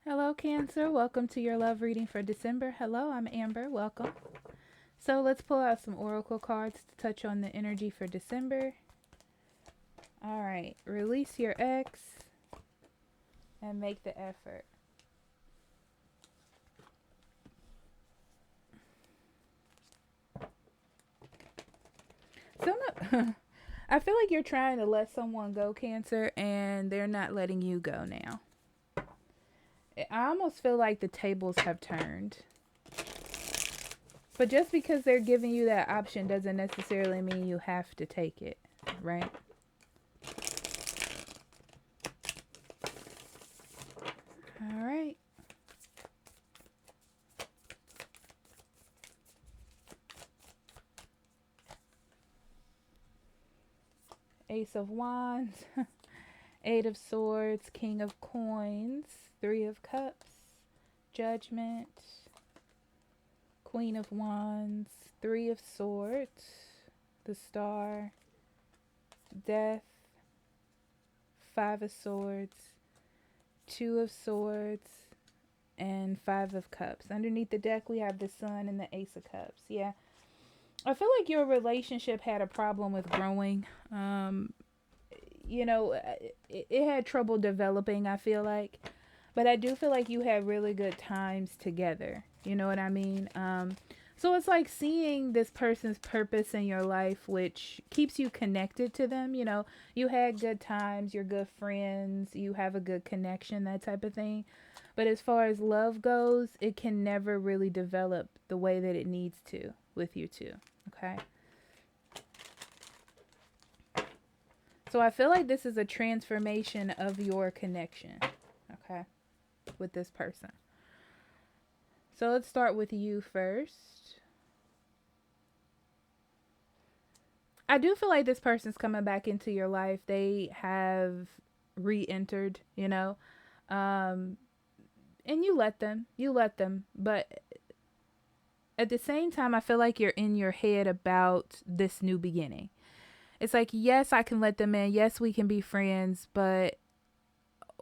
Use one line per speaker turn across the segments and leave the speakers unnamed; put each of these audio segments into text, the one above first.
Hello, Cancer. Welcome to your love reading for December. Hello, I'm Amber. Welcome. So let's pull out some oracle cards to touch on the energy for December. All right, release your ex and make the effort. So no, I feel like you're trying to let someone go, Cancer, and they're not letting you go now. I almost feel like the tables have turned. But just because they're giving you that option doesn't necessarily mean you have to take it, right? All right. Ace of Wands, Eight of Swords, King of Coins, Three of Cups, Judgment, Queen of Wands, Three of Swords, the Star, Death, Five of Swords, Two of Swords, and Five of Cups. Underneath the deck, we have the Sun and the Ace of Cups. Yeah. I feel like your relationship had a problem with growing. You know, it had trouble developing, I feel like. But I do feel like you had really good times together. You know what I mean? So it's like seeing this person's purpose in your life, which keeps you connected to them. You know, you had good times, you're good friends, you have a good connection, that type of thing. But as far as love goes, it can never really develop the way that it needs to with you two. Okay. So I feel like this is a transformation of your connection. Okay. With this person. So let's start with you first. I do feel like this person's coming back into your life. They have re-entered, you know. Um and you let them. You let them, but at the same time I feel like you're in your head about this new beginning. It's like, yes, I can let them in. Yes, we can be friends, but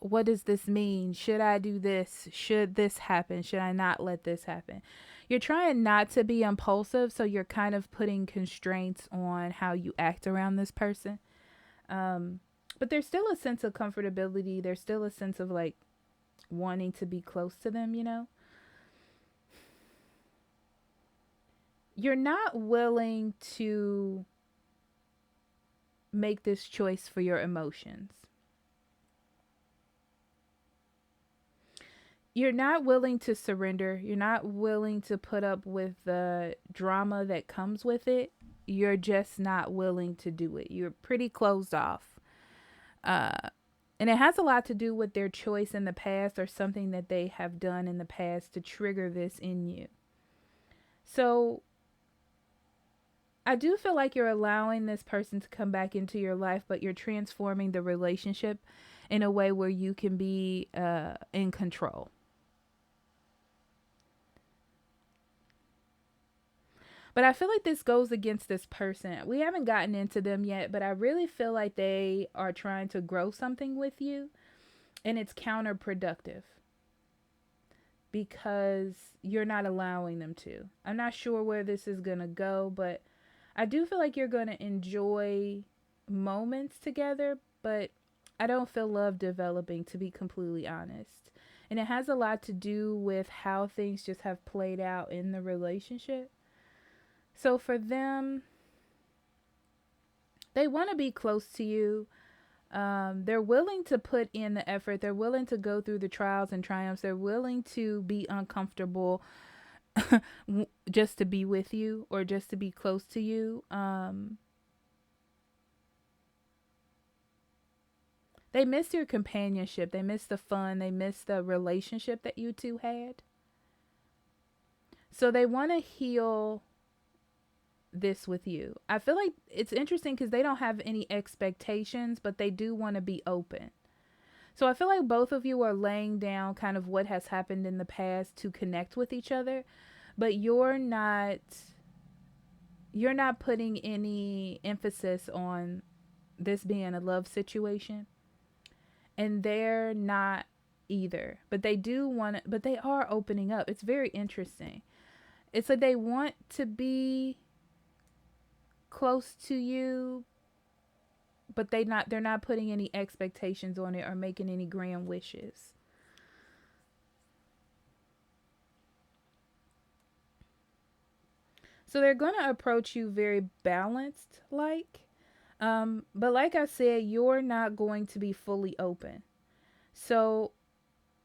what does this mean? Should I do this? Should this happen? Should I not let this happen? You're trying not to be impulsive, so you're kind of putting constraints on how you act around this person. But there's still a sense of comfortability. There's still a sense of like wanting to be close to them, you know? You're not willing to make this choice for your emotions. You're not willing to surrender. You're not willing to put up with the drama that comes with it. You're just not willing to do it. You're pretty closed off. Uh, and it has a lot to do with their choice in the past or something that they have done in the past to trigger this in you. So I do feel like you're allowing this person to come back into your life, but you're transforming the relationship in a way where you can be in control. But I feel like this goes against this person. We haven't gotten into them yet, but I really feel like they are trying to grow something with you, and it's counterproductive because you're not allowing them to. I'm not sure where this is going to go, but I do feel like you're going to enjoy moments together, but I don't feel love developing, to be completely honest. And it has a lot to do with how things just have played out in the relationship. So for them, they want to be close to you. They're willing to put in the effort. They're willing to go through the trials and triumphs. They're willing to be uncomfortable just to be with you or just to be close to you. They miss your companionship. They miss the fun. They miss the relationship that you two had. So they want to heal this with you. I feel like it's interesting because they don't have any expectations, but they do want to be open. So I feel like both of you are laying down kind of what has happened in the past to connect with each other, but you're not putting any emphasis on this being a love situation, and they're not either. But they do want it, but they are opening up. It's very interesting. It's like they want to be close to you, but they're not putting any expectations on it or making any grand wishes. So they're going to approach you very balanced, like, but like I said, you're not going to be fully open. So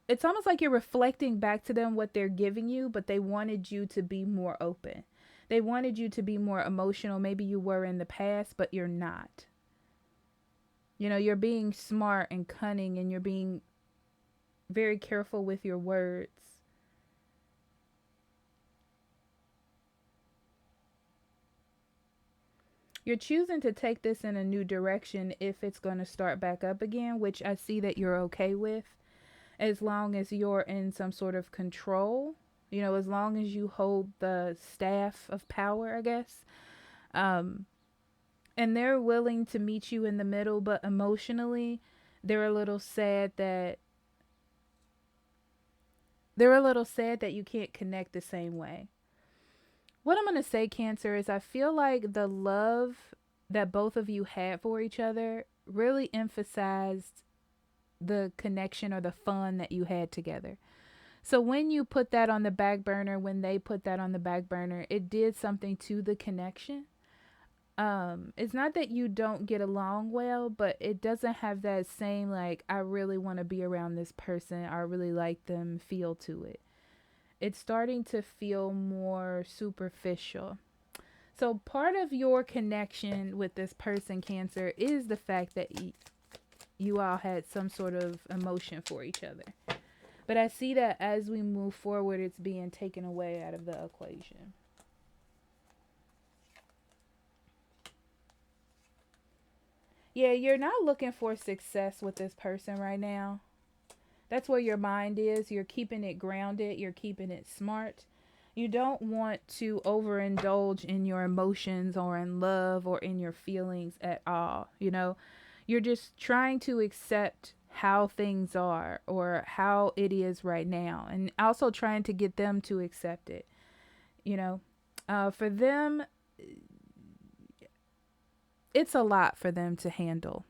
it's almost like you're reflecting back to them what they're giving you, but they wanted you to be more open. They wanted you to be more emotional. Maybe you were in the past, but you're not. You know, you're being smart and cunning, and you're being very careful with your words. You're choosing to take this in a new direction if it's going to start back up again, which I see that you're okay with, as long as you're in some sort of control. You know, as long as you hold the staff of power, I guess. Um, and they're willing to meet you in the middle, but emotionally, they're a little sad that you can't connect the same way. What I'm going to say, Cancer, is I feel like the love that both of you had for each other really emphasized the connection or the fun that you had together. So when you put that on the back burner, when they put that on the back burner, it did something to the connection. It's not that you don't get along well, but it doesn't have that same, like, I really want to be around this person, I really like them feel to it. It's starting to feel more superficial. So part of your connection with this person, Cancer, is the fact that you all had some sort of emotion for each other. But I see that as we move forward, it's being taken away out of the equation. Yeah, you're not looking for success with this person right now. That's where your mind is. You're keeping it grounded. You're keeping it smart. You don't want to overindulge in your emotions or in love or in your feelings at all. You know, you're just trying to accept how things are or how it is right now, and also trying to get them to accept it. You know, for them, it's a lot for them to handle.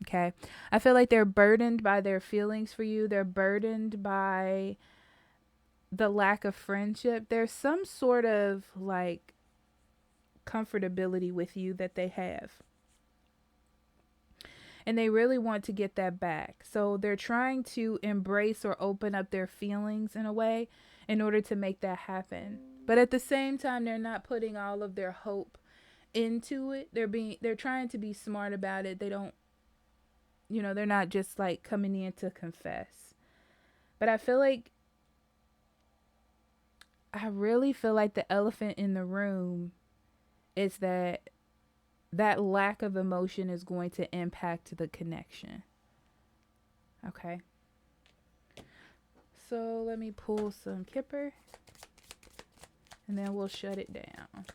Okay. I feel like they're burdened by their feelings for you. They're burdened by the lack of friendship. There's some sort of like comfortability with you that they have. And they really want to get that back. So they're trying to embrace or open up their feelings in a way in order to make that happen. But at the same time, they're not putting all of their hope into it. They're trying to be smart about it. They don't, you know, they're not just like coming in to confess. But I really feel like the elephant in the room is that lack of emotion is going to impact the connection. Okay. So let me pull some Kipper and then we'll shut it down.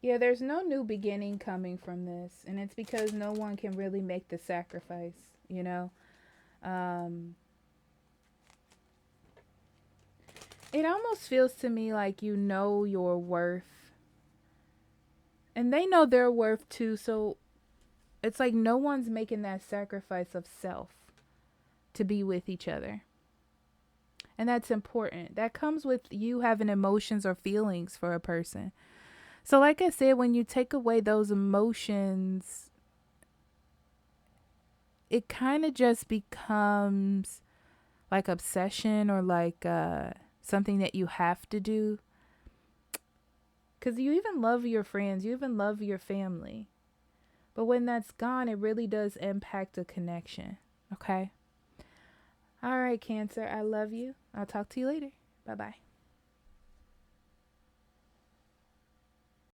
Yeah, there's no new beginning coming from this, and it's because no one can really make the sacrifice, you know? It almost feels to me like you know your worth, and they know their worth too, so it's like no one's making that sacrifice of self to be with each other. And that's important. That comes with you having emotions or feelings for a person. So like I said, when you take away those emotions, it kind of just becomes like obsession or like something that you have to do. Because you even love your friends, you even love your family. But when that's gone, it really does impact a connection. Okay? All right, Cancer, I love you. I'll talk to you later. Bye-bye.